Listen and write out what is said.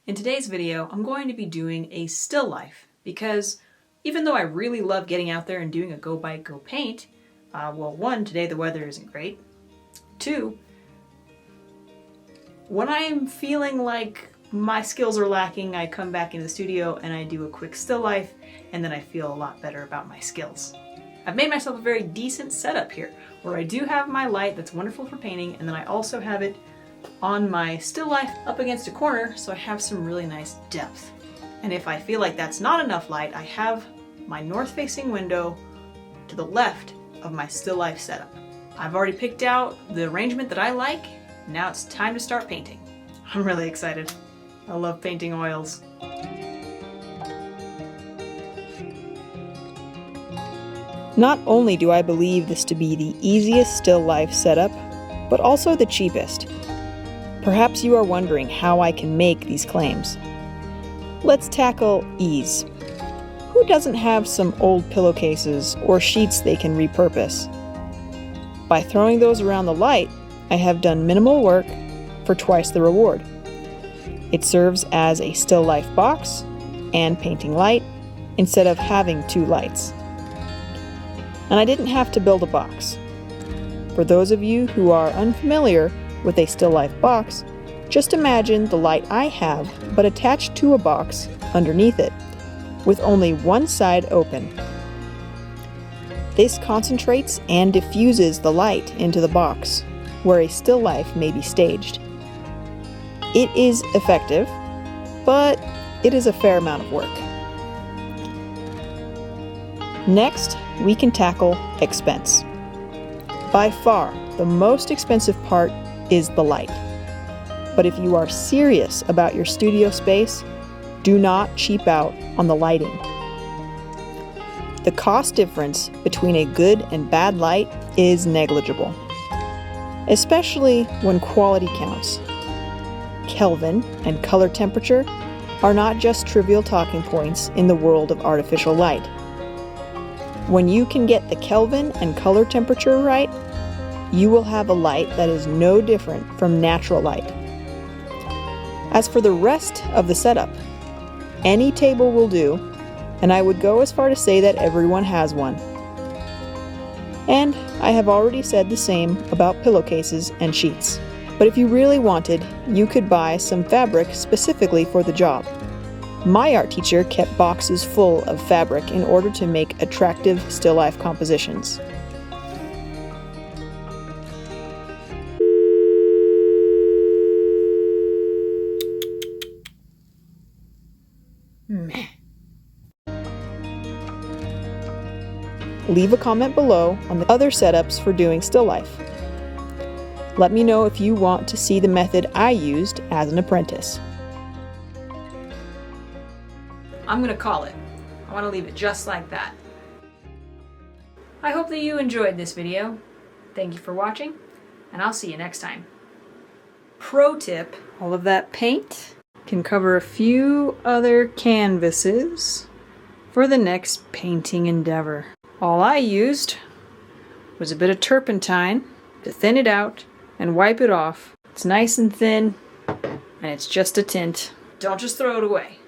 In today's video, I'm going to be doing a still life because even though I really love getting out there and doing a go bike, go paint, well, one, today the weather isn't great. Two, when I'm feeling like my skills are lacking, I come back in the studio and I do a quick still life, and then I feel a lot better about my skills. I've made myself a very decent setup here, where I do have my light that's wonderful for painting, and then I also have it on my still life up against a corner, so I have some really nice depth. And if I feel like that's not enough light, I have my north-facing window to the left of my still life setup. I've already picked out the arrangement that I like. Now it's time to start painting. I'm really excited. I love painting oils. Not only do I believe this to be the easiest still life setup, but also the cheapest. Perhaps you are wondering how I can make these claims. Let's tackle ease. Who doesn't have some old pillowcases or sheets they can repurpose? By throwing those around the light, I have done minimal work for twice the reward. It serves as a still life box and painting light instead of having two lights. And I didn't have to build a box. For those of you who are unfamiliar with a still life box, just imagine the light I have, but attached to a box underneath it, with only one side open. This concentrates and diffuses the light into the box, where a still life may be staged. It is effective, but it is a fair amount of work. Next, we can tackle expense. By far, the most expensive part is the light. But if you are serious about your studio space, do not cheap out on the lighting. The cost difference between a good and bad light is negligible, especially when quality counts. Kelvin and color temperature are not just trivial talking points in the world of artificial light. When you can get the Kelvin and color temperature right, you will have a light that is no different from natural light. As for the rest of the setup, any table will do, and I would go as far to say that everyone has one. And I have already said the same about pillowcases and sheets. But if you really wanted, you could buy some fabric specifically for the job. My art teacher kept boxes full of fabric in order to make attractive still life compositions. Leave a comment below on the other setups for doing still life. Let me know if you want to see the method I used as an apprentice. I'm gonna call it. I want to leave it just like that. I hope that you enjoyed this video. Thank you for watching, and I'll see you next time. Pro tip, all of that paint can cover a few other canvases for the next painting endeavor. All I used was a bit of turpentine to thin it out and wipe it off. It's nice and thin, and it's just a tint. Don't just throw it away.